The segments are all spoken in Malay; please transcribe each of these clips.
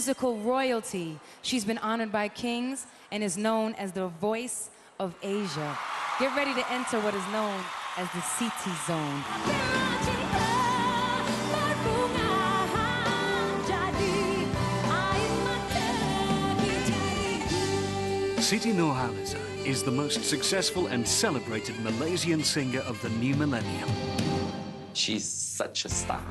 Musical royalty. She's been honored by kings and is known as the voice of Asia. Get ready to enter what is known as the Siti Zone. Siti Nurhaliza is the most successful and celebrated Malaysian singer of the new millennium. She's such a star.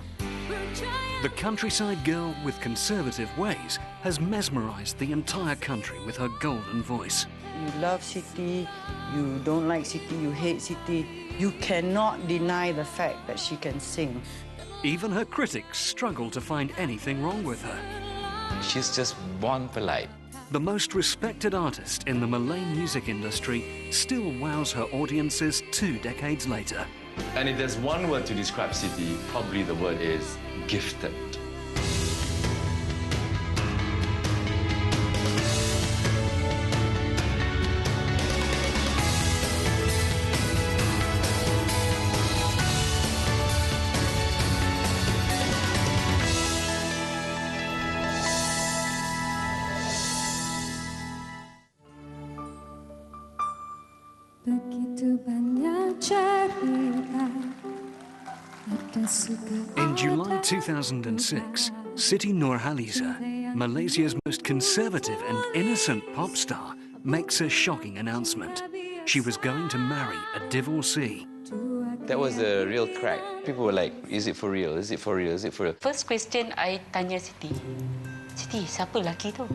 The countryside girl with conservative ways has mesmerized the entire country with her golden voice. You love Siti, you don't like Siti, you hate Siti. You cannot deny the fact that she can sing. Even her critics struggle to find anything wrong with her. She's just born polite. The most respected artist in the Malay music industry still wows her audiences 2 decades later. And if there's one word to describe Siti, probably the word is gifted. In July 2006, Siti Nurhaliza, Malaysia's most conservative and innocent pop star, makes a shocking announcement. She was going to marry a divorcee. That was a real crack. People were like, is it for real? Is it for real? Is it for real? First question, I tanya Siti. Siti, siapa lelaki tu?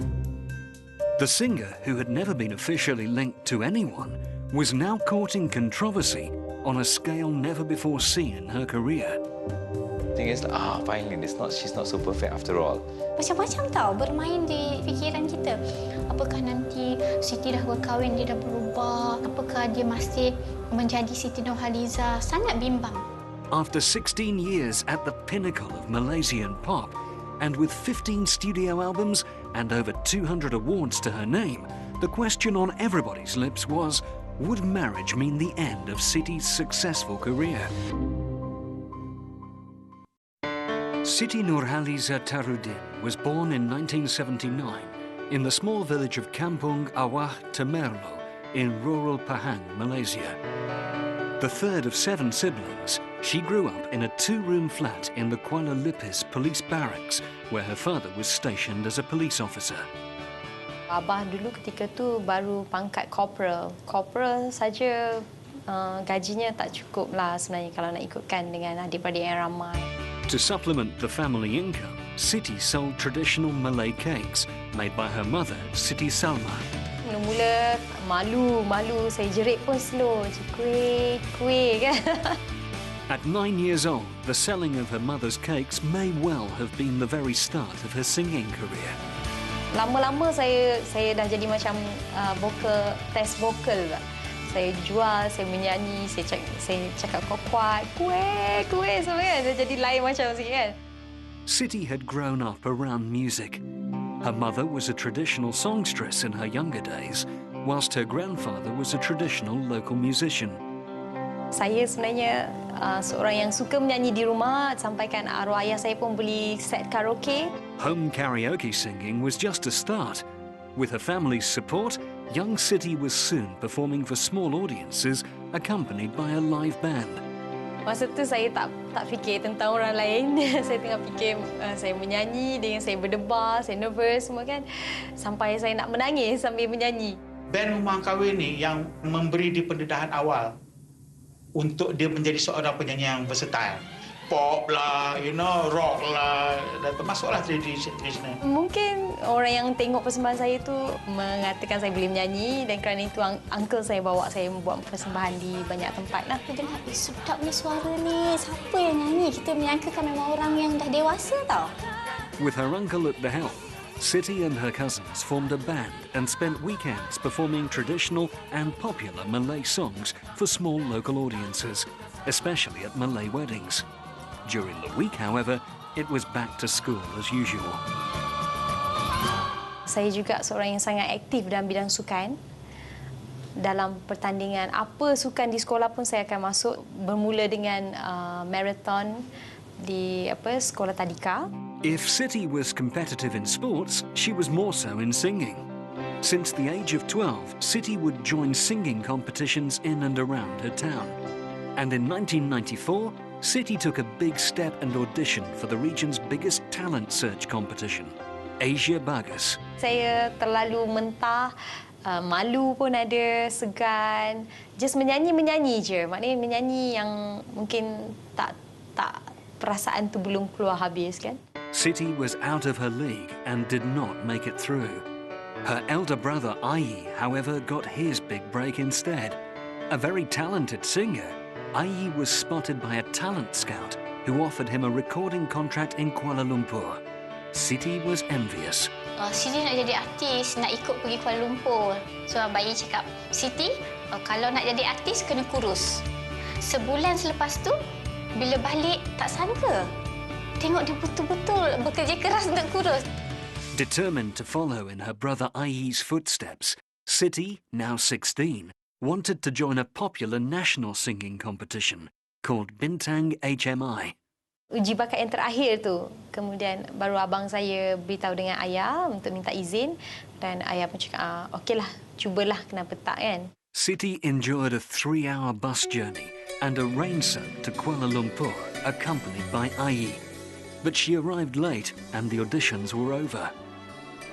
The singer, who had never been officially linked to anyone, was now courting controversy on a scale never before seen in her career. The thing is, finally, she's not so perfect after all. Macam-macam tau bermain di fikiran kita. Apakah nanti Siti dah berkahwin, dia dah berubah? Apakah dia masih menjadi Siti Nurhaliza? Sangat bimbang. After 16 years at the pinnacle of Malaysian pop, and with 15 studio albums and over 200 awards to her name, the question on everybody's lips was, would marriage mean the end of Siti's successful career? Siti Nurhaliza Tarudin was born in 1979 in the small village of Kampung Awah Temerloh in rural Pahang, Malaysia. The third of 7 siblings, she grew up in a 2-room flat in the Kuala Lipis police barracks, where her father was stationed as a police officer. Abah dulu ketika tu baru pangkat corporal. Corporal saja gajinya tak cukup lah sebenarnya kalau nak ikutkan dengan adik-beradik yang ramai. To supplement the family income, Siti sold traditional Malay cakes made by her mother, Siti Salma. Mula-mula malu saya jerit pun slow. Kuih kan. At 9 years old, the selling of her mother's cakes may well have been the very start of her singing career. Lama-lama saya dah jadi macam test vokal. Saya jual, saya menyanyi, saya cakap kuat, kuih semua kan. Dia jadi lain macam sikit kan. Siti had grown up around music. Her mother was a traditional songstress in her younger days, whilst her grandfather was a traditional local musician. Saya sebenarnya seorang yang suka menyanyi di rumah, sampaikan arwah ayah saya pun beli set karaoke. Home karaoke singing was just a start. With her family's support, young Siti was soon performing for small audiences, accompanied by a live band. Masa tu saya tak fikir tentang orang lain. Saya tengah fikir saya menyanyi, dengan saya berdebar, saya nervous semua kan. Sampai saya nak menangis sambil menyanyi. Band rumah kahwin ni yang memberi di pendedahan awal untuk dia menjadi seorang penyanyi yang versatile. Pop lah, rock lah, dan termasuklah tradisional. Mungkin orang yang tengok persembahan saya tu mengatakan saya boleh menyanyi dan kerana itu uncle saya bawa saya membuat persembahan di banyak tempat lah. Kita dengar, sedapnya suara ni, siapa yang nyanyi? Kita menyangkakan memang orang yang dah dewasa tau. With her uncle at the helm, Siti and her cousins formed a band and spent weekends performing traditional and popular Malay songs for small local audiences, especially at Malay weddings. During the week, however, it was back to school as usual. Saya juga seorang yang sangat aktif dalam bidang sukan. Dalam pertandingan apa sukan di sekolah pun saya akan masuk, bermula dengan marathon di sekolah tadika. If Siti was competitive in sports, she was more so in singing. Since the age of 12, Siti would join singing competitions in and around her town. And in 1994, Siti took a big step and auditioned for the region's biggest talent search competition, Asia Bagus. Saya terlalu mentah, malu pun ada, segan. Just menyanyi je. Maknanya menyanyi yang mungkin tak perasaan tu belum keluar habis kan. Siti was out of her league and did not make it through. Her elder brother, Ai, however, got his big break instead. A very talented singer, Ai was spotted by a talent scout who offered him a recording contract in Kuala Lumpur. Siti was envious. Siti nak jadi artis, nak ikut pergi Kuala Lumpur. So Abang Yi cakap, Siti, kalau nak jadi artis kena kurus. Sebulan selepas tu, bila balik tak sangka. Tengok dia betul-betul bekerja keras untuk kurus. Determined to follow in her brother Ai's footsteps, Siti, now 16, wanted to join a popular national singing competition called Bintang HMI. Uji bakat yang terakhir tu, kemudian baru abang saya beritahu dengan ayah untuk minta izin dan ayah pun cakap, okeylah, cubalah, kenapa tak kan. Siti enjoyed a 3-hour bus journey and a rain soak to Kuala Lumpur, accompanied by Ai. But she arrived late and the auditions were over.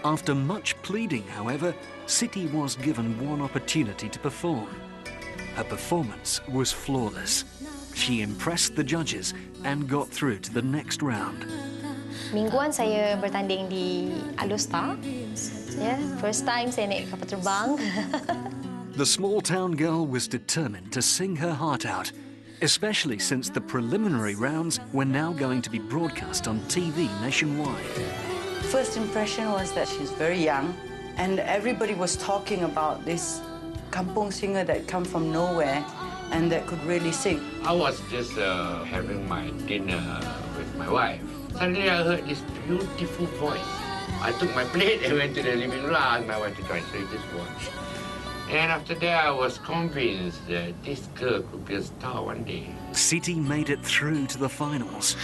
After much pleading, however, Siti was given one opportunity to perform. Her performance was flawless. She impressed the judges and got through to the next round. Mingguan saya bertanding di Alostar. First time saya naik kapal terbang. The small-town girl was determined to sing her heart out, especially since the preliminary rounds were now going to be broadcast on TV nationwide. First impression was that she's very young, and everybody was talking about this kampung singer that come from nowhere and that could really sing. I was just having my dinner with my wife. Suddenly I heard this beautiful voice. I took my plate and went to the living room. I asked my wife to translate this voice. And after that, I was convinced that this girl could be a star one day. Siti made it through to the finals.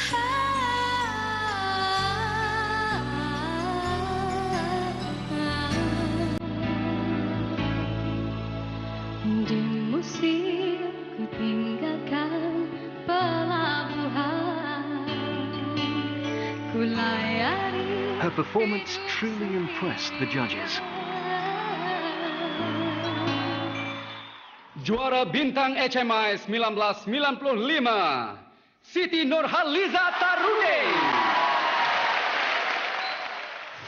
Her performance truly impressed the judges. Juara Bintang HMI 1995, Siti Nurhaliza Dedah.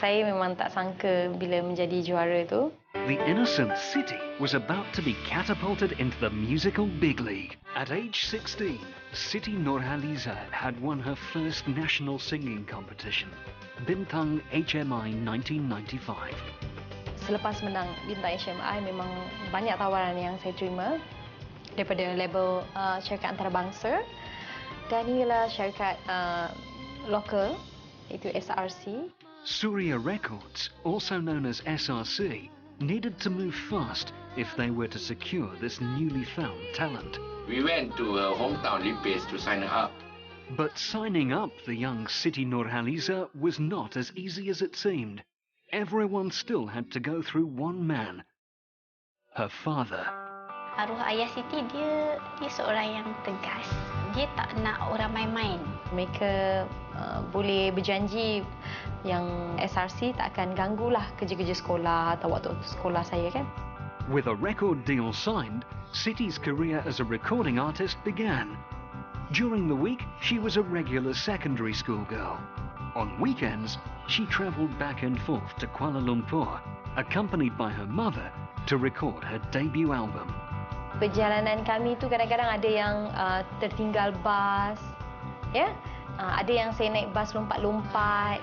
Saya memang tak sangka bila menjadi juara tu. The innocent Siti was about to be catapulted into the musical big league. At age 16, Siti Nurhaliza had won her first national singing competition, Bintang HMI 1995. Selepas menang Bintang HMI, memang banyak tawaran yang saya terima daripada label syarikat antarabangsa dan inilah syarikat lokal, iaitu SRC. Surya Records, also known as SRC, needed to move fast if they were to secure this newly found talent. We went to her hometown, Lipes, to sign her up. But signing up the young Siti Nurhaliza was not as easy as it seemed. Everyone still had to go through one man, her father. Arwah ayah Siti, dia seorang yang tegas. Dia tak nak orang main-main. Mereka boleh berjanji yang SRC tak akan ganggulah kerja-kerja sekolah atau waktu-waktu sekolah saya kan. With a record deal signed, Siti's career as a recording artist began. During the week, she was a regular secondary school girl. On weekends, she travelled back and forth to Kuala Lumpur, accompanied by her mother, to record her debut album. Perjalanan kami tu kadang-kadang ada yang tertinggal bas, ya. Ada yang saya naik bas lompat-lompat.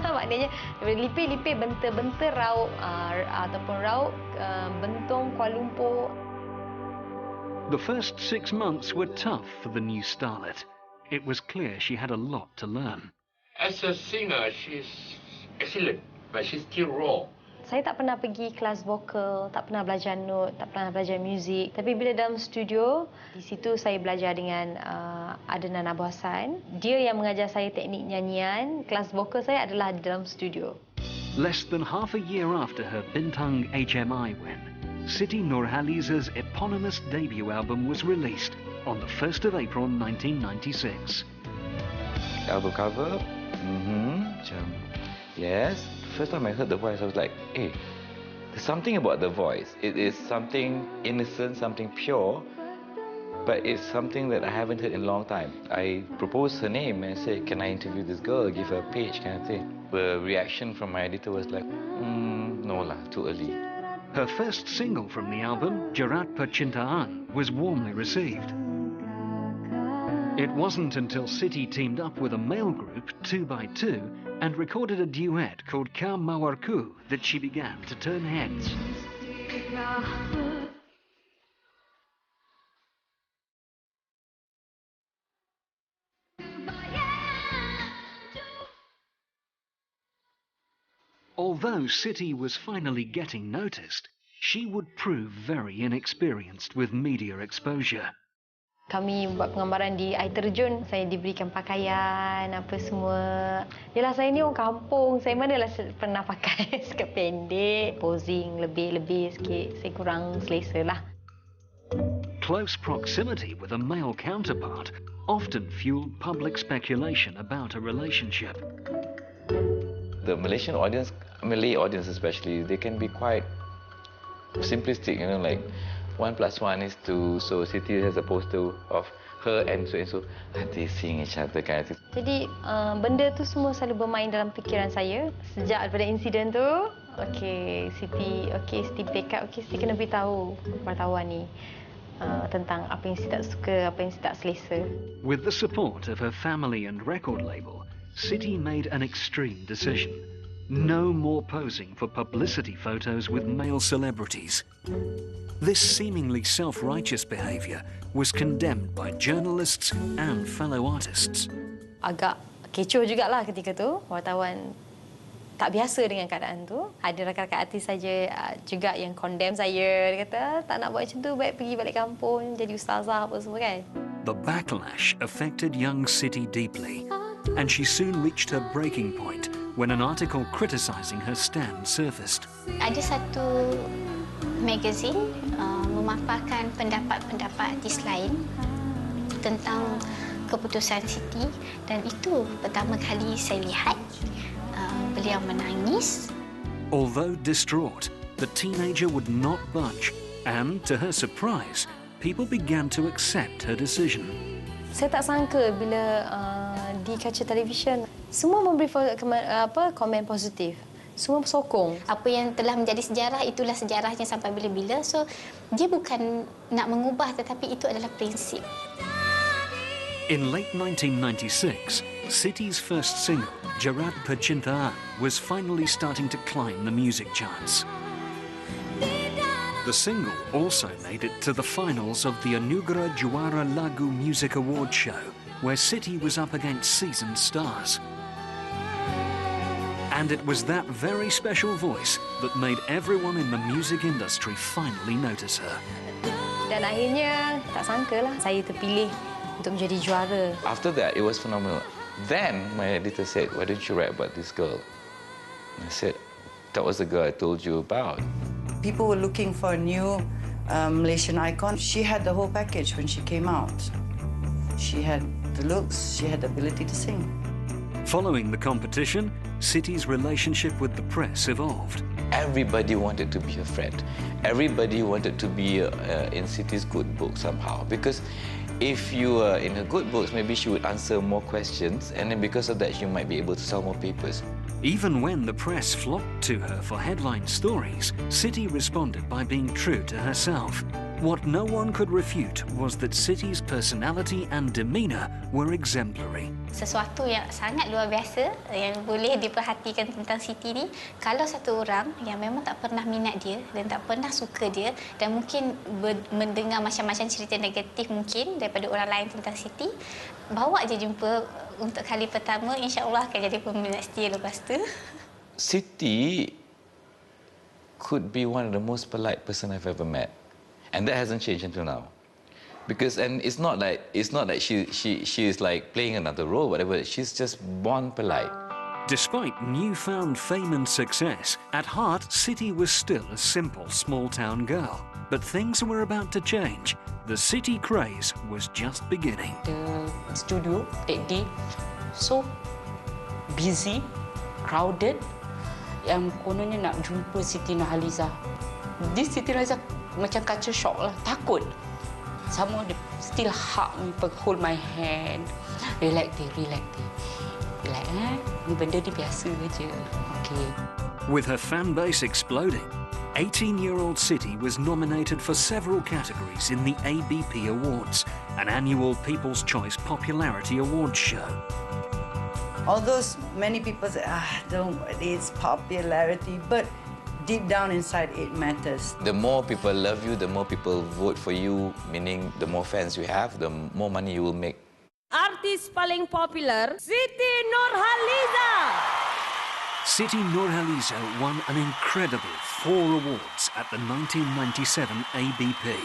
Maknanya lipih-lipih bentar-bentar rauk ataupun rauk Bentong Kuala Lumpur. The first 6 months were tough for the new starlet. It was clear she had a lot to learn. As a singer, she's excellent, but she's still raw. Saya tak pernah pergi kelas vokal, tak pernah belajar not, tak pernah belajar muzik. Tapi bila dalam studio, di situ saya belajar dengan Adnan Abu Hassan. Dia yang mengajar saya teknik nyanyian. Kelas vokal saya adalah di dalam studio. Less than half a year after her Bintang HMI win, Siti Nurhaliza's eponymous debut album was released on the 1st of April 1996. Album cover, yes. First time I heard the voice, I was like, hey, there's something about the voice. It is something innocent, something pure, but it's something that I haven't heard in a long time. I proposed her name and said, can I interview this girl, give her a page kind of thing. The reaction from my editor was like, no lah, too early. Her first single from the album, Jerat Percintaan, was warmly received. It wasn't until Siti teamed up with a male group, 2x2, and recorded a duet called Kau Mawarku that she began to turn heads. Although Siti was finally getting noticed, she would prove very inexperienced with media exposure. Kami buat penggambaran di air terjun, saya diberikan pakaian, apa semua. Yalah, saya ni orang kampung, saya manalah pernah pakai skirt pendek, posing lebih sikit, saya kurang selesa lah. Close proximity with a male counterpart often fueled public speculation about a relationship. The Malaysian audience, Malay audience especially, they can be quite simplistic, you know, like 1 + 1 is 2, so Siti has a poster of her and so, are they seeing each other kind of thing. Jadi, benda tu semua selalu bermain dalam fikiran saya. Sejak daripada insiden tu, Siti backup, Siti kena beritahu wartawan ni tentang apa yang Siti tak suka, apa yang Siti tak selesa. With the support of her family and record label, Siti made an extreme decision. No more posing for publicity photos with male celebrities. This seemingly self-righteous behaviour was condemned by journalists and fellow artists. Agak kecoh jugalah ketika tu. Wartawan tak biasa dengan keadaan tu. Ada rakan-rakan artis saja juga yang condemn saya. Dia kata, tak nak buat macam tu, baik pergi balik kampung, jadi ustazah apa semua kan. The backlash affected young Siti deeply, and she soon reached her breaking point when an article criticising her stand surfaced. Ada satu magazine memaparkan pendapat-pendapat artis lain tentang keputusan Siti, dan itu pertama kali saya lihat beliau menangis. Although distraught, the teenager would not budge, and to her surprise, people began to accept her decision. Saya tak sangka bila di kaca televisyen semua memberi komen positif. Semua sokong. Apa yang telah menjadi sejarah, itulah sejarahnya sampai bila-bila. So, dia bukan nak mengubah, tetapi itu adalah prinsip. In late 1996, Siti's first single, Jerat Percintaan, was finally starting to climb the music charts. The single also made it to the finals of the Anugerah Juara Lagu Music Award show, where Siti was up against seasoned stars. And it was that very special voice that made everyone in the music industry finally notice her. Dan akhirnya, tak sangkalah saya terpilih untuk menjadi juara. After that, it was phenomenal. Then, my editor said, why don't you write about this girl? And I said, that was the girl I told you about. People were looking for a new Malaysian icon. She had the whole package when she came out. She had the looks, she had the ability to sing. Following the competition, Siti's relationship with the press evolved. Everybody wanted to be a friend. Everybody wanted to be in Siti's good book somehow. Because if you are in her good books, maybe she would answer more questions, and then because of that, she might be able to sell more papers. Even when the press flocked to her for headline stories, Siti responded by being true to herself. What no one could refute was that Siti's personality and demeanour were exemplary. Sesuatu yang sangat luar biasa yang boleh diperhatikan tentang Siti ni, kalau satu orang yang memang tak pernah minat dia dan tak pernah suka dia dan mungkin mendengar macam-macam cerita negatif mungkin daripada orang lain tentang Siti, bawa je jumpa untuk kali pertama, insya-Allah akan jadi peminat setia lepas tu. Siti could be one of the most polite person I've ever met. And that hasn't changed until now. Because, and it's not like she is like playing another role, whatever. She's just born polite. Despite newfound fame and success, at heart, Siti was still a simple small-town girl. But things were about to change. The Siti craze was just beginning. The studio that day, so busy, crowded, yang kononnya nak jumpa Siti Nurhaliza. This Siti Nurhaliza macam culture shock lah, takut. Someone still hug me, hold my hand, relax. Like, ni benda ni biasa je. Okay. With her fan base exploding, 18-year-old Siti was nominated for several categories in the ABP Awards, an annual People's Choice Popularity Awards show. Although many people say, it's popularity, but deep down inside it matters. The more people love you, the more people vote for you, meaning the more fans you have, the more money you will make. Artis paling popular, Siti Nurhaliza. Siti Nurhaliza won an incredible 4 awards at the 1997 ABP,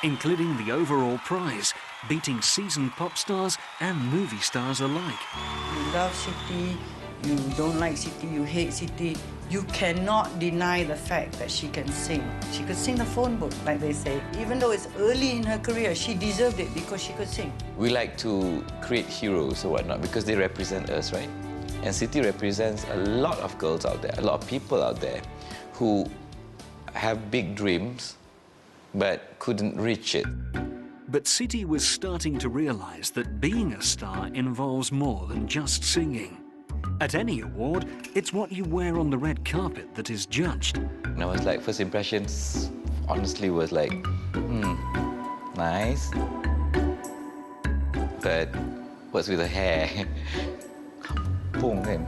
including the overall prize, beating seasoned pop stars and movie stars alike. You love Siti, you don't like Siti, you hate Siti. You cannot deny the fact that she can sing. She could sing the phone book, like they say. Even though it's early in her career, she deserved it because she could sing. We like to create heroes or whatnot because they represent us, right? And Siti represents a lot of girls out there, a lot of people out there who have big dreams but couldn't reach it. But Siti was starting to realize that being a star involves more than just singing. At any award, it's what you wear on the red carpet that is judged. And I was like, first impressions, honestly, was like, nice. But what's with the hair? Kampung kan?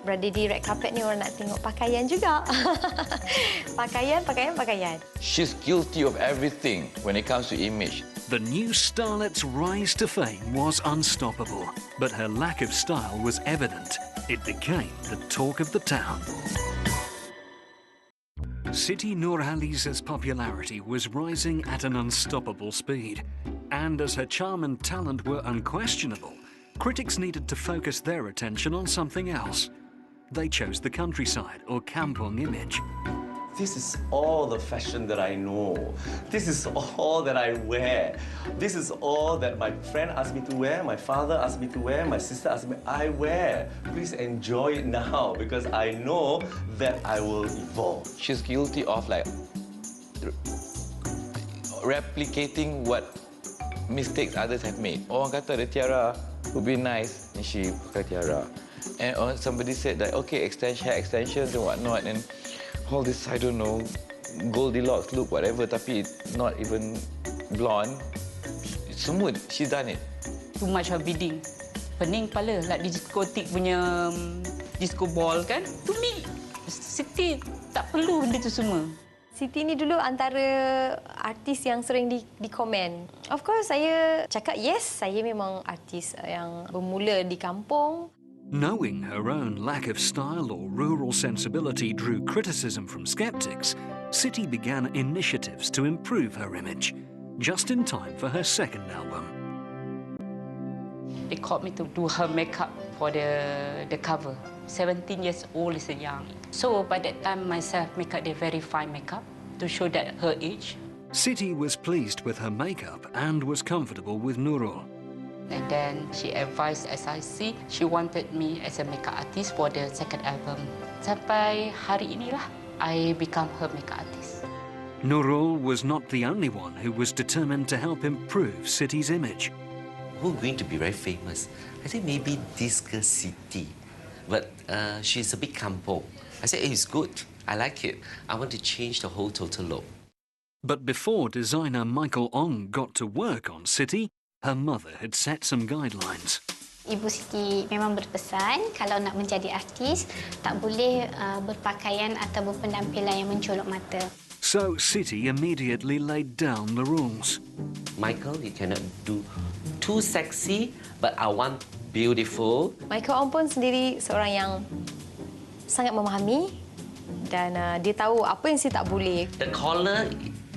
Berada di red carpet ni orang nak tengok pakaian juga. Pakaian. She's guilty of everything when it comes to image. The new starlet's rise to fame was unstoppable, but her lack of style was evident. It became the talk of the town. Siti Nurhaliza's popularity was rising at an unstoppable speed, and as her charm and talent were unquestionable, critics needed to focus their attention on something else. They chose the countryside or kampung image. This is all the fashion that I know. This is all that I wear. This is all that my friend asked me to wear, my father asked me to wear, my sister asked me, I wear. Please enjoy it now because I know that I will evolve. She's guilty of like replicating what mistakes others have made. Orang kata the tiara would be nice, and she pakai tiara. And somebody said that, okay, hair extensions and whatnot, and all this, I don't know, Goldilocks look, whatever, tapi not even blonde. Semua, she's done it. Too much of bidding. Pening kepala, like diskotik punya disco ball kan. To me, Siti tak perlu benda tu semua. Siti ni dulu antara artis yang sering dikomen. Of course, saya cakap yes, saya memang artis yang bermula di kampung. Knowing her own lack of style or rural sensibility drew criticism from skeptics, Siti began initiatives to improve her image, just in time for her second album. They called me to do her makeup for the cover. 17 years old is young. So by that time, myself make up the very fine makeup to show that her age. Siti was pleased with her makeup and was comfortable with Nurul. And then she advised SIC, she wanted me as a makeup artist for the second album. Sampai hari inilah, I become her makeup artist. Nurul was not the only one who was determined to help improve Siti's image. Who's going to be very famous? I think maybe this girl Siti, but she's a bit kampung. I said, it's good. I like it. I want to change the whole total look. But before designer Michael Ong got to work on Siti, her mother had set some guidelines. Ibu Siti memang berpesan kalau nak menjadi artis tak boleh berpakaian atau berpenampilan yang mencolok mata. So Siti immediately laid down the rules. Michael, you cannot do too sexy, but I want beautiful. Michael Ong pun sendiri seorang yang sangat memahami Dan dia tahu apa yang saya tak boleh. The collar,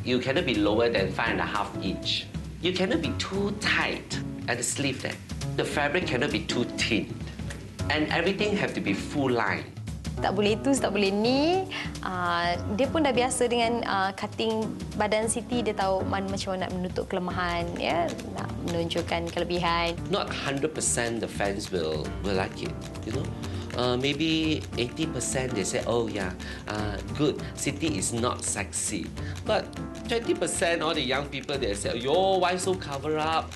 you cannot be lower than 5.5 inch. You cannot be too tight at the sleeve there. The fabric cannot be too thin. And everything have to be full line. Tak boleh itu, tak boleh ni. Dia pun dah biasa dengan cutting badan Siti. Dia tahu macam mana nak menutup kelemahan, ya, nak menunjukkan kelebihan. Not 100% the fans will like it, you know. Maybe 80% they say, oh yeah, good, Siti is not sexy. But 20% all the young people, they say, yo, why so cover up?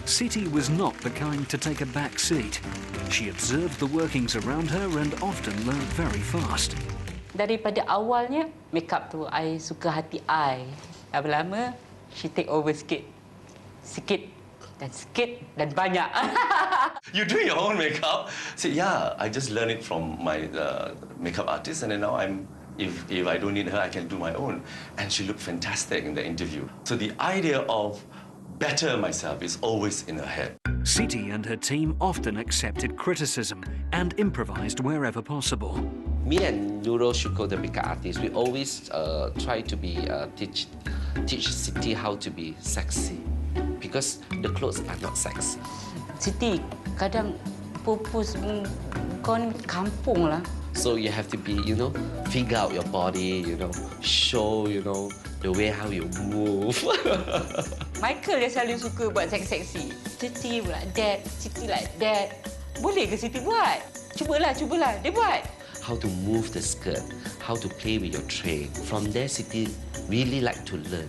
Siti was not the kind to take a back seat. She observed the workings around her and often learned very fast. Daripada awalnya, makeup tu I suka hati I. Lama-lama, she take over sikit. Sikit dan banyak. You do your own makeup? Say, yeah, I just learned it from my makeup artist, and then now if I don't need her, I can do my own. And she looked fantastic in the interview. So the idea of better myself is always in her head. Siti and her team often accepted criticism and improvised wherever possible. Me and Nurul Shuko, the makeup artist, we always try to be teach Siti how to be sexy, because the clothes are not sexy. Siti, kadang pupus kau ni kampung lah. So you have to be, you know, figure out your body, you know, show, you know, the way how you move. Michael dia selalu suka buat seksi-seksi. Siti like that, Siti like that. Boleh ke Siti buat? Cubalah. Dia buat. How to move the skirt, how to play with your tray. From there, Siti really like to learn.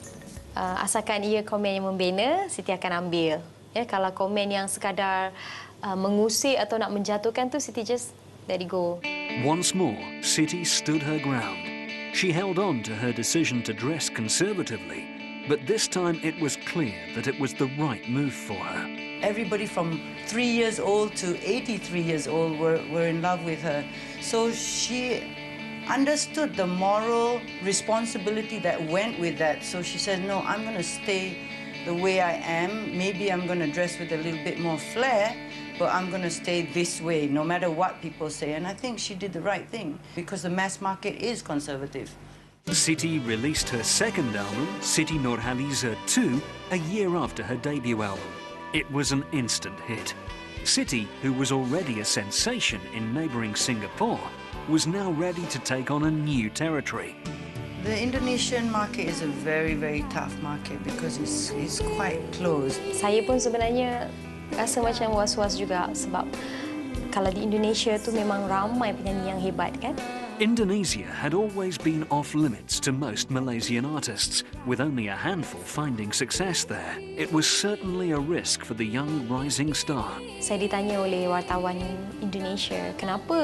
Asalkan ia komen yang membina, Siti akan ambil. Ya, kalau komen yang sekadar mengusik atau nak menjatuhkan tu, Siti just let it go. Once more, Siti stood her ground. She held on to her decision to dress conservatively, but this time it was clear that it was the right move for her. Everybody from 3 years old to 83 years old were in love with her. So she understood the moral responsibility that went with that. So she said, no, I'm going to stay the way I am. Maybe I'm going to dress with a little bit more flair, but I'm going to stay this way, no matter what people say. And I think she did the right thing, because the mass market is conservative. Siti released her second album, Siti Nurhaliza 2, a year after her debut album. It was an instant hit. Siti, who was already a sensation in neighbouring Singapore, was now ready to take on a new territory. The Indonesian market is a very, very tough market because it's quite closed. Saya pun sebenarnya rasa macam was-was juga, sebab kalau di Indonesia tu memang ramai penyanyi yang hebat, kan? Indonesia had always been off-limits to most Malaysian artists, with only a handful finding success there. It was certainly a risk for the young rising star. Saya ditanya oleh wartawan Indonesia, kenapa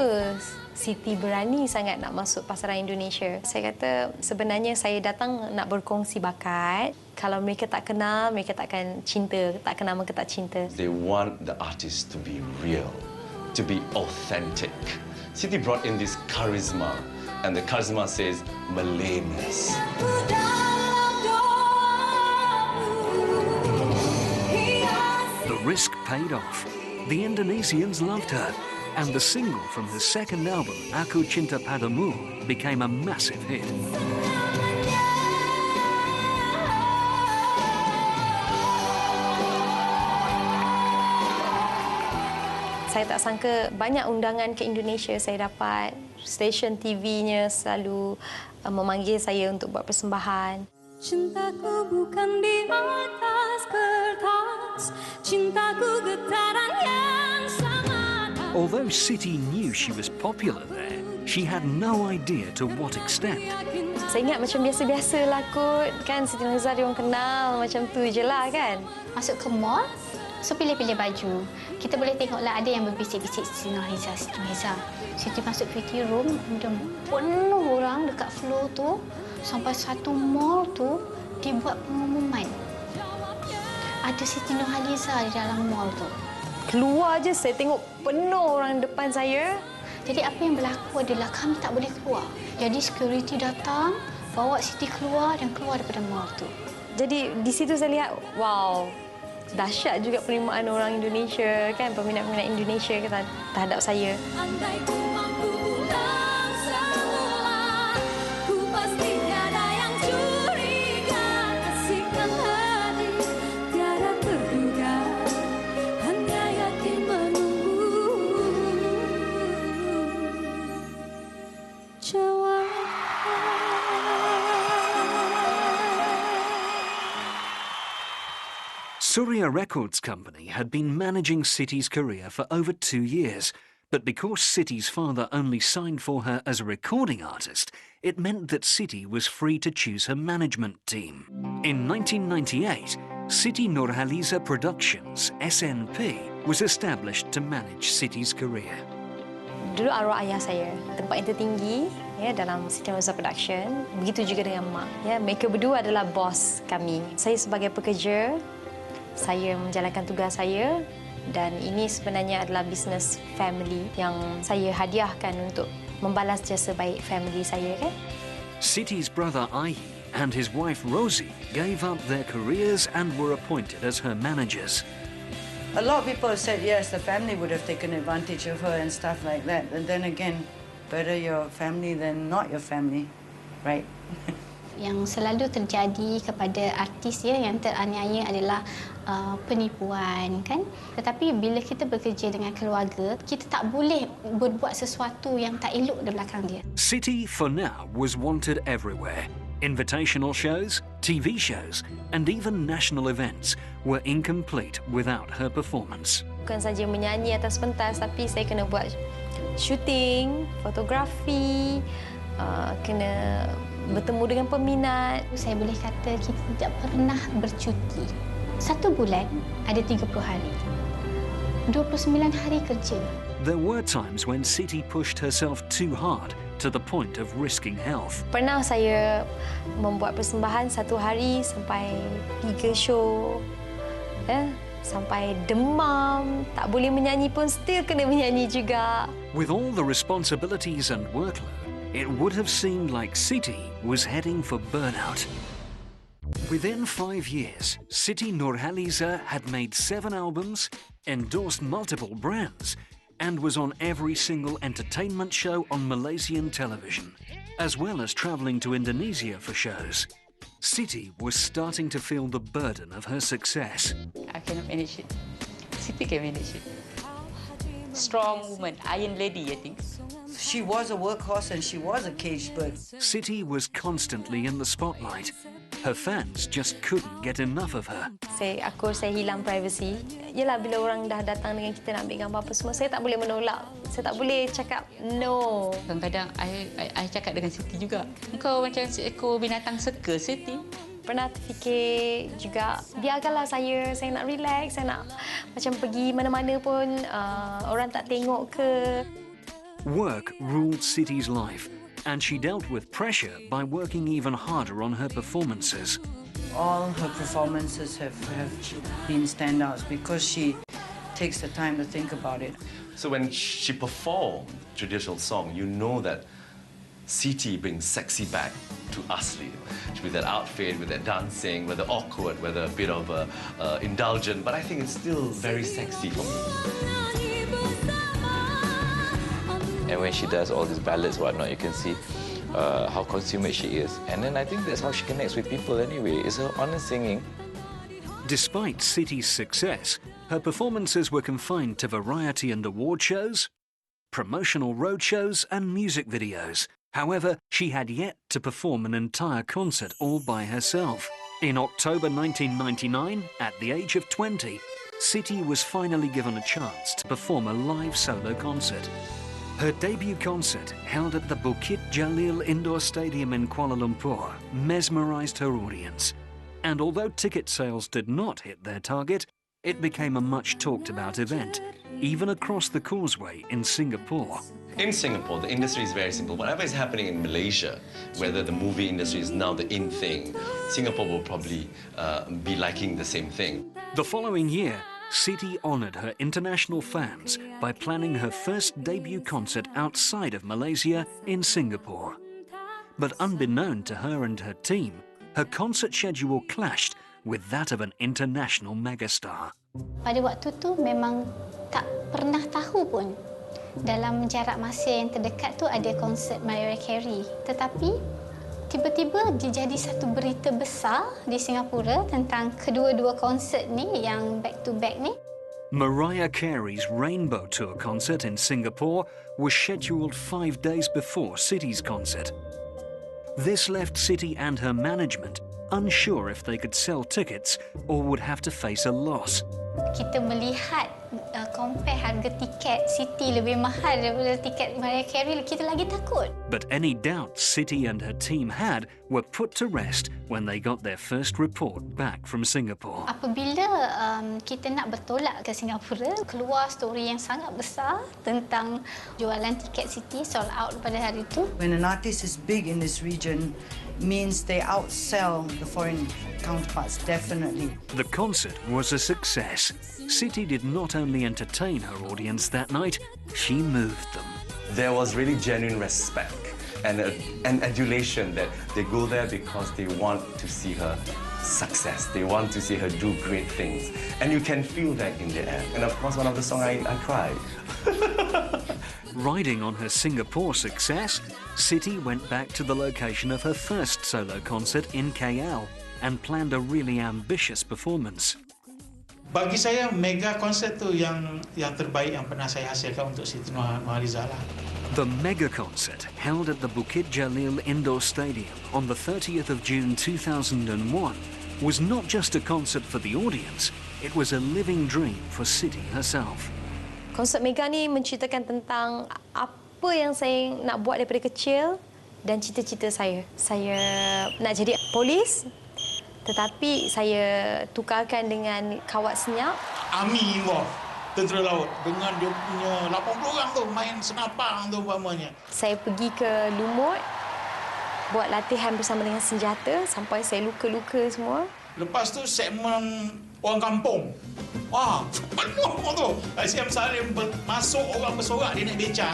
Siti berani sangat nak masuk pasaran Indonesia? Saya kata, sebenarnya saya datang nak berkongsi bakat. Kalau mereka tak kenal, mereka tak akan cinta. Tak kenal, mereka tak cinta. They want the artist to be real, to be authentic. Siti brought in this charisma, and the charisma says Malayness. The risk paid off. The Indonesians loved her, and the single from her second album, Aku Cinta Padamu, became a massive hit. Saya tak sangka banyak undangan ke Indonesia saya dapat. Stesen TV-nya selalu memanggil saya untuk buat persembahan. Cintaku bukan di atas kertas, cintaku getaran yang sama. Although Siti knew she was popular there, she had no idea to what extent. Saya ingat macam biasa-biasa lah kot, kan Siti Nurhaliza dia orang kenal, macam tu je lah kan. Masuk ke mall, so pilih-pilih baju. Kita boleh tengoklah ada yang berbisik-bisik Siti Nurhaliza. Siti masuk fitting room, dan penuh orang dekat floor tu. Sampai satu mall tu, dia buat pengumuman. Ada Siti Nurhaliza di dalam mall tu. Keluar je, saya tengok penuh orang depan saya. Jadi apa yang berlaku adalah kami tak boleh keluar. Jadi security datang, bawa Siti keluar dan keluar daripada mall tu. Jadi di situ saya lihat, wow, dahsyat juga penerimaan orang Indonesia, kan, peminat-peminat Indonesia terhadap saya. Surya Records Company had been managing Siti's career for over 2 years, but because Siti's father only signed for her as a recording artist, it meant that Siti was free to choose her management team. In 1998, Siti Nurhaliza Productions, SNP, was established to manage Siti's career. Dulu arwah ayah saya, tempat yang tertinggi ya dalam Siti Nurhaliza Production. Begitu juga dengan mak. Ya, mereka berdua adalah bos kami. Saya sebagai pekerja, saya menjalankan tugas saya dan ini sebenarnya adalah bisnes family yang saya hadiahkan untuk membalas jasa baik family saya kan. Siti's brother Ayi and his wife Rosie gave up their careers and were appointed as her managers. A lot of people said, yes, the family would have taken advantage of her and stuff like that. And then again, better your family than not your family, right? Yang selalu terjadi kepada artis ya yang teraniaya adalah penipuan kan. Tetapi bila kita bekerja dengan keluarga, kita tak boleh berbuat sesuatu yang tak elok di belakang dia. Siti, for now, was wanted everywhere. Invitational shows, TV shows, and even national events were incomplete without her performance. Bukan saja menyanyi atas pentas, tapi saya kena buat shooting, fotografi, kena bertemu dengan peminat. Saya boleh kata kita tidak pernah bercuti. 1 bulan ada 30 hari. 29 hari kerja. There were times when Siti pushed herself too hard to the point of risking health. Pernah saya membuat persembahan 1 hari sampai 3 show. Sampai demam, tak boleh menyanyi pun still kena menyanyi juga. With all the responsibilities and workload, it would have seemed like Siti was heading for burnout. Within 5 years, Siti Nurhaliza had made 7 albums, endorsed multiple brands, and was on every single entertainment show on Malaysian television, as well as travelling to Indonesia for shows. Siti was starting to feel the burden of her success. I cannot manage it. Siti can manage it. Strong woman, iron lady, I think. She was a workhorse and she was a caged bird. Siti was constantly in the spotlight. Her fans just couldn't get enough of her. Saya hilang privacy. Yalah, bila orang dah datang dengan kita nak ambil gambar apa semua, saya tak boleh menolak. Saya tak boleh cakap no. Kadang-kadang I cakap dengan Siti juga. Engkau macam seekor binatang seka, Siti. Pernah terfikir juga, biarkanlah saya nak relax, saya nak macam pergi mana-mana pun orang tak tengok ke. Work ruled Siti's life, and she dealt with pressure by working even harder on her performances. All her performances have been standouts because she takes the time to think about it. So when she performed traditional song, you know that Siti brings sexy back to Asli. With that outfit, with that dancing, whether awkward, whether a bit of indulgent, but I think it's still very sexy for me. And when she does all these ballads, whatnot, you can see how consummate she is. And then I think that's how she connects with people anyway. It's her honest singing. Despite Siti's success, her performances were confined to variety and award shows, promotional roadshows and music videos. However, she had yet to perform an entire concert all by herself. In October 1999, at the age of 20, Siti was finally given a chance to perform a live solo concert. Her debut concert, held at the Bukit Jalil Indoor Stadium in Kuala Lumpur, mesmerised her audience. And although ticket sales did not hit their target, it became a much talked about event, even across the causeway in Singapore. In Singapore, the industry is very simple. Whatever is happening in Malaysia, whether the movie industry is now the in thing, Singapore will probably be liking the same thing. The following year, Siti honoured her international fans by planning her first debut concert outside of Malaysia in Singapore. But unbeknown to her and her team, her concert schedule clashed with that of an international megastar. Pada waktu tu memang tak pernah tahu pun dalam jarak masa yang terdekat tu ada konsert Mariah Carey. Tetapi tiba-tiba dia jadi satu berita besar di Singapura tentang kedua-dua konsert ni yang back to back ni. Mariah Carey's Rainbow Tour concert in Singapore was scheduled 5 days before Siti's concert. This left Siti and her management unsure if they could sell tickets or would have to face a loss. Kita melihat compare harga tiket Siti lebih mahal daripada tiket Mariah Carey, kita lagi takut. But any doubts Siti and her team had were put to rest when they got their first report back from Singapore. Apabila kita nak bertolak ke Singapura, keluar story yang sangat besar tentang jualan tiket Siti sold out pada hari itu. When an artist is big in this region, means they outsell the foreign counterparts, definitely. The concert was a success. Siti did not only entertain her audience that night, she moved them. There was really genuine respect and adulation that they go there because they want to see her success. They want to see her do great things. And you can feel that in the air. And of course, one of the songs I cried. Riding on her Singapore success, Siti went back to the location of her first solo concert in KL and planned a really ambitious performance. Bagi saya, mega konsert tu yang terbaik yang pernah saya hasilkan untuk Siti Nurhaliza lah. The mega concert, held at the Bukit Jalil Indoor Stadium on the 30th of June 2001, was not just a concert for the audience, it was a living dream for Siti herself. Konsert mega ni menceritakan tentang apa yang saya nak buat daripada kecil dan cita-cita saya. Saya nak jadi polis, tetapi saya tukarkan dengan kawat senyap. Army involved, tentera laut, dengan dia punya 80 orang tu main senapang tu umpamanya. Saya pergi ke Lumut, buat latihan bersama dengan senjata sampai saya luka-luka semua. Lepas tu segmen orang kampung. Wah, penuh tu. Asyam Salim masuk orang bersorak, dia naik beca.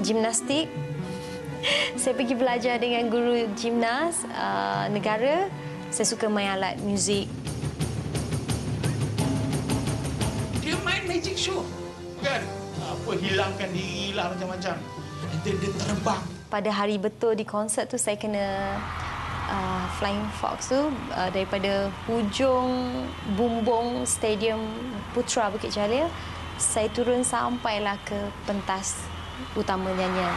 Gimnastik. Saya pergi belajar dengan guru gimnas negara. Saya suka main alat muzik. Dia main magic show. Kan? Apa, hilangkan diri lah macam-macam. Dia terbang. Pada hari betul di konsert tu, saya kena Flying Fox tu daripada hujung bumbung Stadium Putra Bukit Jalil, saya turun sampailah ke pentas utama nyanyian.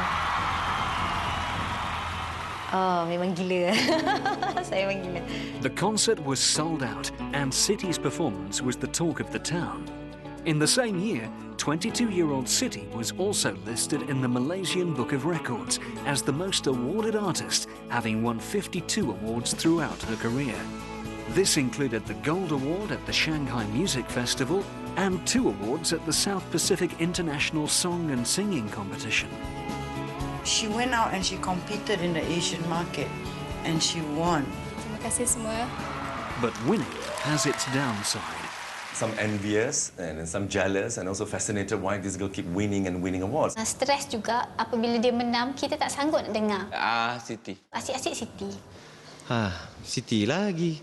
Oh, memang gila. Saya memang gila. The concert was sold out and Siti's performance was the talk of the town. In the same year, 22-year-old Siti was also listed in the Malaysian Book of Records as the most awarded artist, having won 52 awards throughout her career. This included the Gold Award at the Shanghai Music Festival and 2 awards at the South Pacific International Song and Singing Competition. She went out and she competed in the Asian market and she won. Terima kasih semua. But winning has its downside. Some envious and some jealous and also fascinated why this girl keep winning and winning awards. Stres juga apabila dia menang, kita tak sanggup nak dengar. Siti. Asyik-asyik Siti. Siti lagi.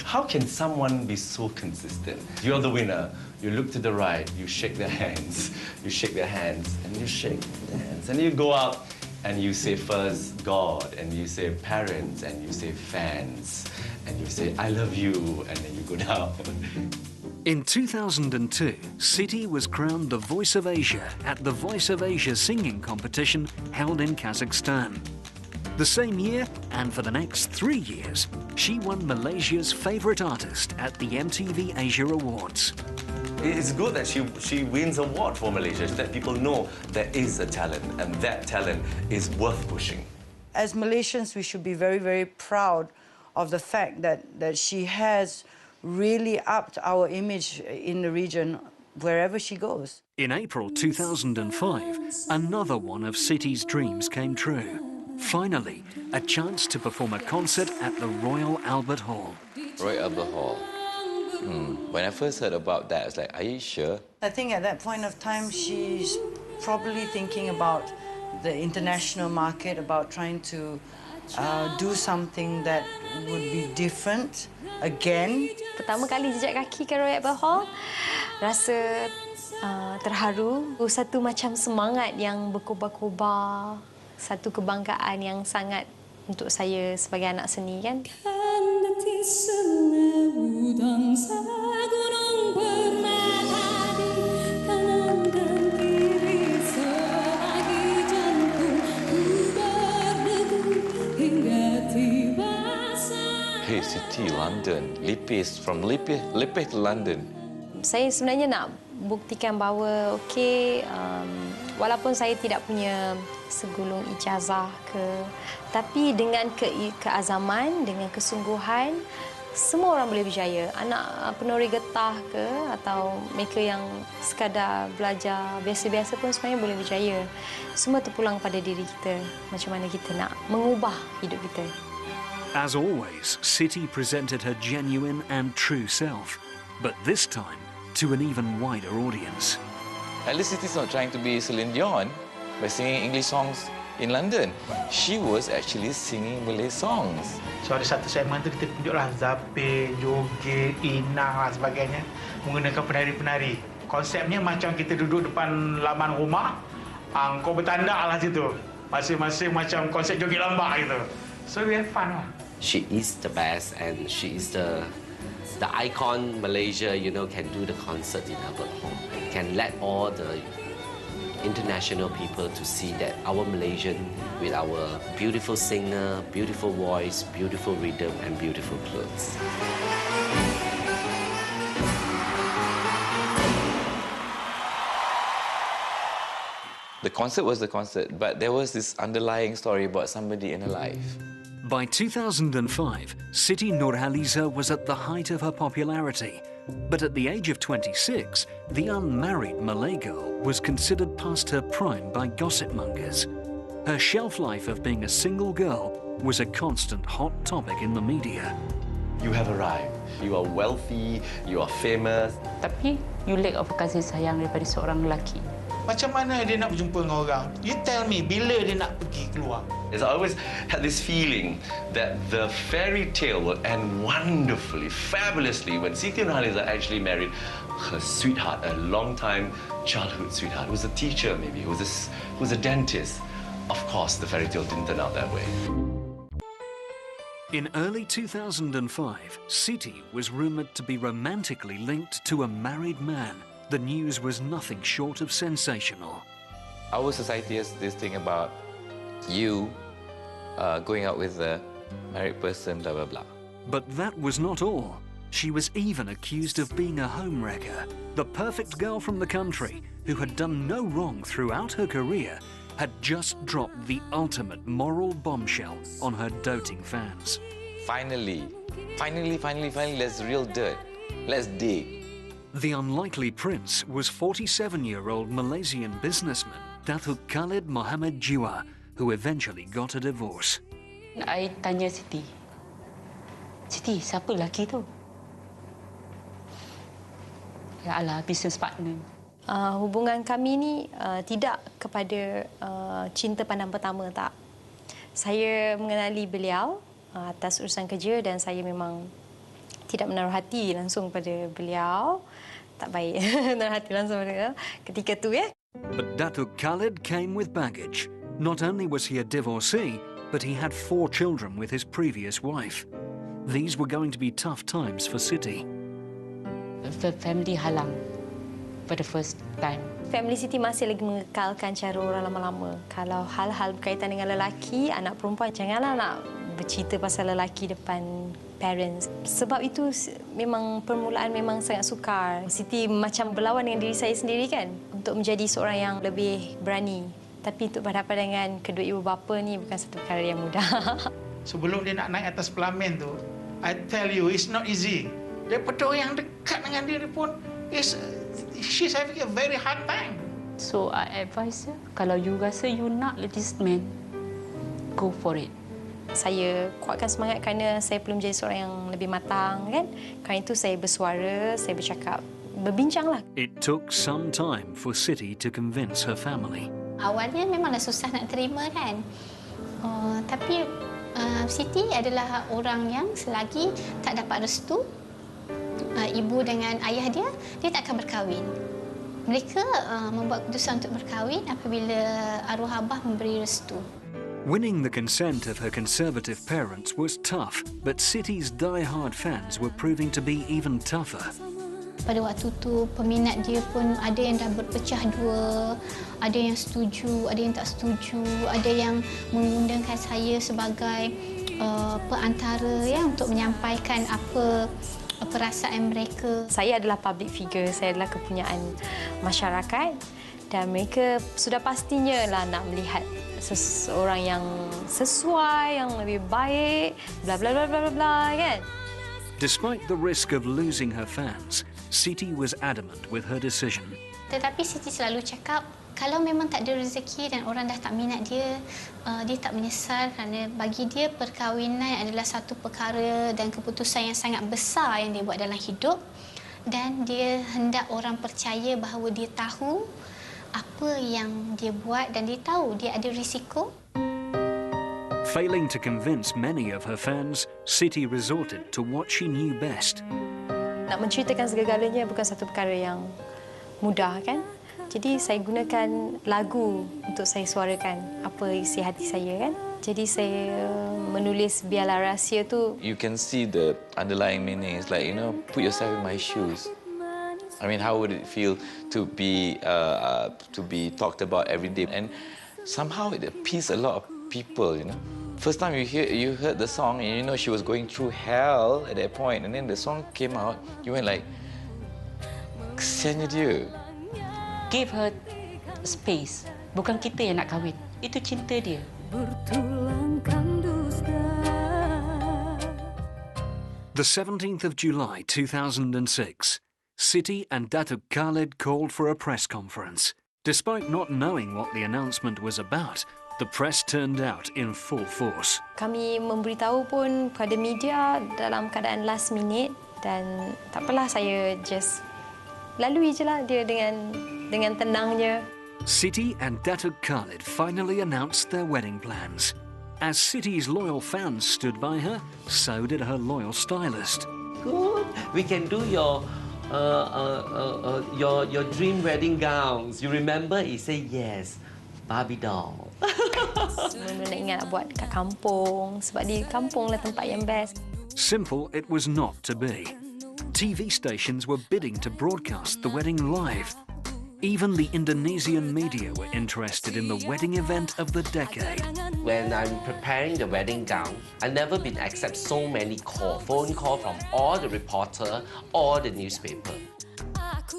How can someone be so consistent? You're the winner. You look to the right, you shake their hands, you shake their hands, and you shake their hands. And you go up and you say first God, and you say parents, and you say fans, and you say I love you, and then you go down. In 2002, Siti was crowned the Voice of Asia at the Voice of Asia singing competition held in Kazakhstan. The same year, and for the next 3 years, she won Malaysia's favourite artist at the MTV Asia Awards. It's good that she wins an award for Malaysia, that people know there is a talent, and that talent is worth pushing. As Malaysians, we should be very, very proud of the fact that she has really upped our image in the region wherever she goes. In April 2005, another one of Siti's dreams came true. Finally, a chance to perform a concert at the Royal Albert Hall. Royal Albert Hall. When I first heard about that, I was like, are you sure? I think at that point of time, she's probably thinking about the international market, about trying to do something that would be different again. Pertama kali jejak kaki ke Royal Albert Hall, rasa terharu. Satu macam semangat yang berkobar-kobar, satu kebanggaan yang sangat untuk saya sebagai anak seni kan. Hingga tiba City, London, Lipis, from Lipis to London. Saya sebenarnya nak buktikan bahawa okey, walaupun saya tidak punya segulung ijazah tapi dengan keazaman, dengan kesungguhan, semua orang boleh berjaya. Anak penuri getah atau mereka yang sekadar belajar biasa-biasa pun sebenarnya boleh berjaya. Semua terpulang pada diri kita, macam mana kita nak mengubah hidup kita. As always, Siti presented her genuine and true self, but this time to an even wider audience. At least Siti's not trying to be Celine Dion by singing English songs in London. She was actually singing Malay songs. So ada satu segmen tu kita tunjuklah zapin, joget, inang dan sebagainya menggunakan penari-penari. Konsepnya macam kita duduk depan laman rumah, kau bertandak lah situ. Masing-masing macam konsep joget lambak gitu. So we have fun lah. She is the best and she is the icon Malaysia, can do the concert in Albert Hall. Can let all the international people to see that our Malaysian with our beautiful singer, beautiful voice, beautiful rhythm and beautiful clothes. The concert was the concert, but there was this underlying story about somebody in her life. By 2005, Siti Nurhaliza was at the height of her popularity. But at the age of 26, the unmarried Malay girl was considered past her prime by gossip mongers. Her shelf life of being a single girl was a constant hot topic in the media. You have arrived. You are wealthy, you are famous. Tapi you lack of kasih sayang daripada seorang lelaki. Macam mana dia nak berjumpa dengan orang? You tell me, bila dia nak pergi keluar? Yes, I always had this feeling that the fairy tale will end wonderfully, fabulously when Siti Nurhaliza actually married her sweetheart, a long-time childhood sweetheart, who was a teacher maybe, who was a dentist. Of course, the fairy tale didn't turn out that way. In early 2005, Siti was rumoured to be romantically linked to a married man. The news was nothing short of sensational. Our society has this thing about you going out with a married person, blah, blah, blah. But that was not all. She was even accused of being a homewrecker. The perfect girl from the country, who had done no wrong throughout her career, had just dropped the ultimate moral bombshell on her doting fans. Finally, let's real dirt. Let's dig. The unlikely prince was 47-year-old Malaysian businessman Datuk Khalid Mohammed Jiwa, who eventually got a divorce. I tanya Siti, siapa lelaki tu? Ya Allah, business partner. Hubungan kami ni tidak kepada cinta pandang pertama, tak. Saya mengenali beliau atas urusan kerja dan saya memang tidak menaruh hati langsung pada beliau. Tak baik menaruh hati langsung pada beliau ketika tu, ya. But Datuk Khalid came with baggage. Not only was he a divorcee, but he had 4 children with his previous wife. These were going to be tough times for Siti. The family halang for the first time. Family Siti masih lagi mengekalkan cara orang lama-lama. Kalau hal-hal berkaitan dengan lelaki, anak perempuan, janganlah nak bercerita pasal lelaki depan parents. Sebab itu memang permulaan memang sangat sukar. Siti macam berlawan dengan diri saya sendiri kan, untuk menjadi seorang yang lebih berani. Tapi untuk berhadapan dengan kedua ibu bapa ni bukan satu perkara yang mudah. Sebelum dia nak naik atas pelamin tu, I tell you, it's not easy. Daripada orang yang dekat dengan dia pun, she's having a very hard time. So I advise her, kalau you rasa you nak this man, go for it. Saya kuatkan semangat kerana saya belum menjadi seorang yang lebih matang, kan? Kerana itu saya bersuara, saya bercakap, berbincanglah. It took some time for Siti to convince her family. Awalnya memanglah susah nak terima, kan? Tapi Siti adalah orang yang selagi tak dapat restu ibu dengan ayah dia tak akan berkahwin. Mereka membuat keputusan untuk berkahwin apabila arwah abah memberi restu. Winning the consent of her conservative parents was tough, but Siti's die-hard fans were proving to be even tougher. Pada waktu tu, peminat dia pun ada yang dah berpecah dua, ada yang setuju, ada yang tak setuju, ada yang mengundangkan saya sebagai perantara ya untuk menyampaikan apa perasaan mereka. Saya adalah public figure, saya adalah kepunyaan masyarakat dan mereka sudah pastinya lah nak melihat seseorang yang sesuai, yang lebih baik, bla bla bla bla bla kan. Despite the risk of losing her fans, Siti was adamant with her decision. Tetapi Siti selalu cakap, kalau memang tak ada rezeki dan orang dah tak minat dia, dia tak menyesal kerana bagi dia perkahwinan adalah satu perkara dan keputusan yang sangat besar yang dia buat dalam hidup dan dia hendak orang percaya bahawa dia tahu apa yang dia buat dan dia tahu dia ada risiko. Failing to convince many of her fans, Siti resorted to what she knew best. Nak menceritakan segala-galanya bukan satu perkara yang mudah kan? Jadi saya gunakan lagu untuk saya suarakan apa isi hati saya kan. Jadi saya menulis Biarlah Rahsia tu. You can see the underlying meaning. It's like, you know, put yourself in my shoes. I mean, how would it feel to be talked about every day? And somehow it appeased a lot of people, you know. First time you heard the song and you know she was going through hell at that point, and then the song came out, you went like, kesiannya dia. Give her space. Bukan kita yang nak kahwin. Itu cinta dia. The 17th of July 2006, Siti and Datuk Khalid called for a press conference. Despite not knowing what the announcement was about, the press turned out in full force. Kami memberitahu pun pada media dalam keadaan last minute dan tak apalah, saya just lalui je lah dia dengan tenangnya. Siti and Datuk Khalid finally announced their wedding plans. As Siti's loyal fans stood by her, so did her loyal stylist. Good. We can do your dream wedding gowns. You remember? He said yes. Barbie doll. Mula nak ingat nak buat kat kampung sebab di kampung lah tempat yang best. Simple it was not to be. TV stations were bidding to broadcast the wedding live. Even the Indonesian media were interested in the wedding event of the decade. When I'm preparing the wedding gown, I've never been accept so many phone call from all the reporter, all the newspaper.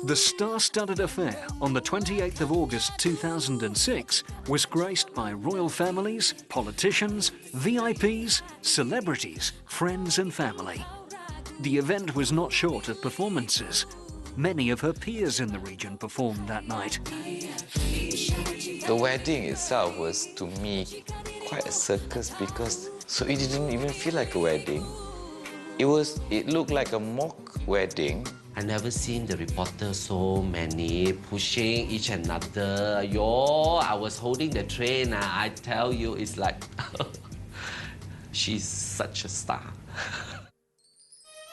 The star-studded affair on the 28th of August 2006 was graced by royal families, politicians, VIPs, celebrities, friends and family. The event was not short of performances. Many of her peers in the region performed that night. The wedding itself was, to me, quite a circus because it didn't even feel like a wedding. It looked like a mock wedding. I never seen the reporters so many pushing each another. Yo, I was holding the train. I tell you, it's like she's such a star.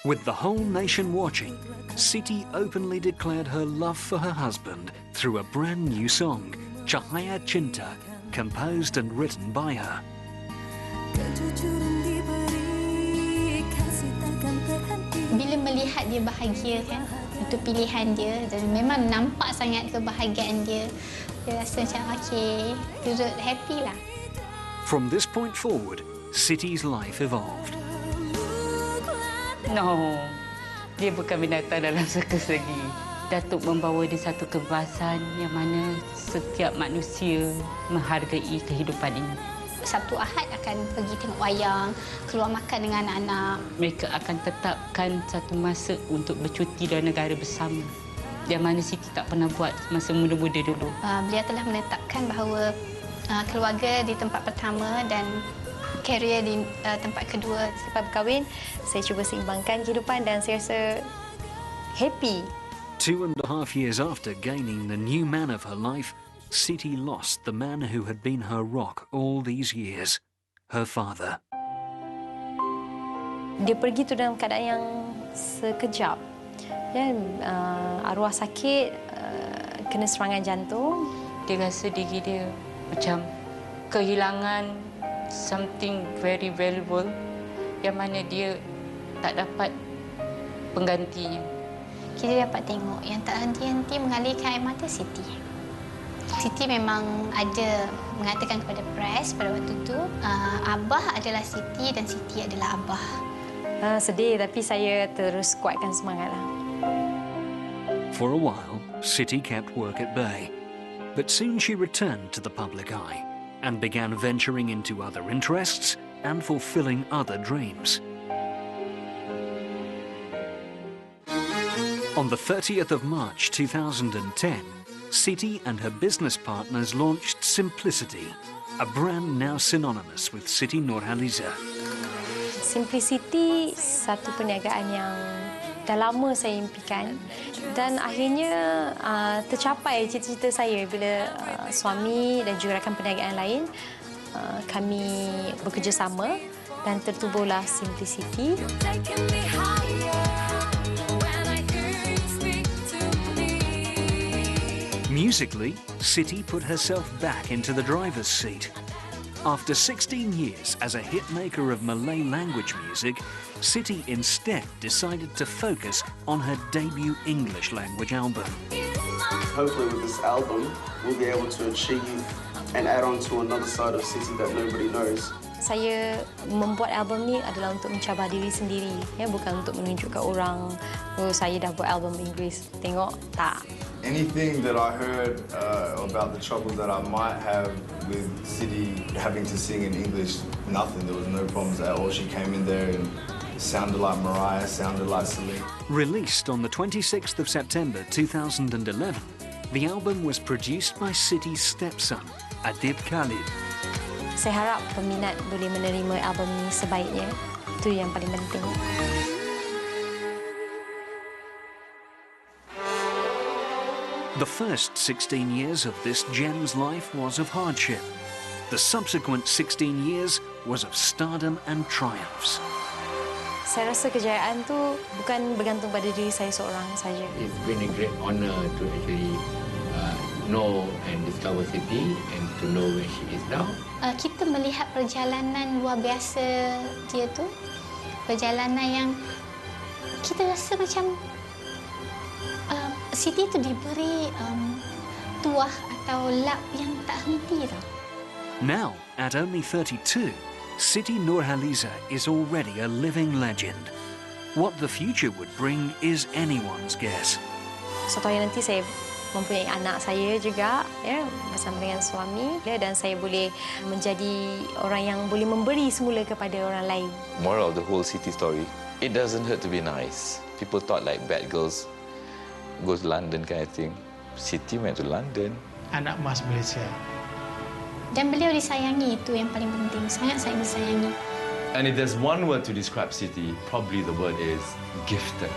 With the whole nation watching, Siti openly declared her love for her husband through a brand new song, Cahaya Cinta, composed and written by her. Bila melihat dia bahagia kan, itu pilihan dia dan memang nampak sangat kebahagiaan dia. Dia rasa macam okey, dia happy lah. From this point forward, Siti's life evolved. No, dia bukan binatang dalam sirkus lagi. Datuk membawa dia satu kebebasan yang mana setiap manusia menghargai kehidupan ini. Sabtu Ahad akan pergi tengok wayang, keluar makan dengan anak-anak. Mereka akan tetapkan satu masa untuk bercuti luar negara bersama. Yang mana Siti tak pernah buat masa muda-muda dulu. Beliau telah menetapkan bahawa keluarga di tempat pertama dan karier di tempat kedua. Selepas berkahwin, saya cuba seimbangkan kehidupan dan saya rasa happy. 2.5 years after gaining the new man of her life, Siti lost the man who had been her rock all these years, her father. Dia pergi tu dalam keadaan yang sekejap. Ya, arwah sakit, kena serangan jantung. Dia rasa diri dia macam kehilangan something very valuable yang mana dia tak dapat penggantinya. Kita dapat tengok yang tak henti-henti mengalirkan air mata Siti. Siti memang ada mengatakan kepada press pada waktu itu, Abah adalah Siti dan Siti adalah Abah. Sedih, tapi saya terus kuatkan semangatlah. For a while, Siti kept work at bay, but soon she returned to the public eye and began venturing into other interests and fulfilling other dreams. On the 30th of March 2010, Siti and her business partners launched Simplicity, a brand now synonymous with Siti Nurhaliza. Simplicity, satu perniagaan yang dah lama saya impikan dan akhirnya tercapai cita-cita saya bila suami dan juga rakan perniagaan lain kami bekerjasama dan tertubuhlah Simplicity. Musically, Siti put herself back into the driver's seat. After 16 years as a hitmaker of Malay language music, Siti instead decided to focus on her debut English language album. Hopefully with this album, we'll be able to achieve and add on to another side of Siti that nobody knows. Saya membuat album ni adalah untuk mencabar diri sendiri, ya, bukan untuk menunjukkan orang, oh saya dah buat album Inggeris. Tengok, tak. Anything that I heard about the trouble that I might have with Siti having to sing in English, nothing. There was no problems at all. She came in there and sounded like Mariah, sounded like Celine. Released on the 26th of September 2011, the album was produced by Siti's stepson, Adib Khalid. Saya harap peminat boleh menerima album ini sebaiknya. Itu yang paling penting. The first 16 years of this gem's life was of hardship. The subsequent 16 years was of stardom and triumphs. Saya rasa kejayaan tu bukan bergantung pada diri saya seorang saja. It's been a great honor to actually know and discover Siti and to know where she is now. Kita melihat perjalanan luar biasa dia tu, perjalanan yang kita rasa macam Siti tu diberi tuah atau lap yang tak henti tau. Now, at only 32, Siti Nurhaliza is already a living legend. What the future would bring is anyone's guess. Suatu hari nanti saya mempunyai anak saya juga, ya, bersama dengan suami, dan saya boleh menjadi orang yang boleh memberi semula kepada orang lain. Moral of the whole Siti story, it doesn't hurt to be nice. People thought like bad girls go to London kind of thing. Siti went to London. Anak emas Malaysia. Dan beliau disayangi, itu yang paling penting. Sangat-sangat disayangi. And if there's one word to describe Siti, probably the word is gifted.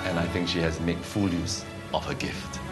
And I think she has made full use of her gift.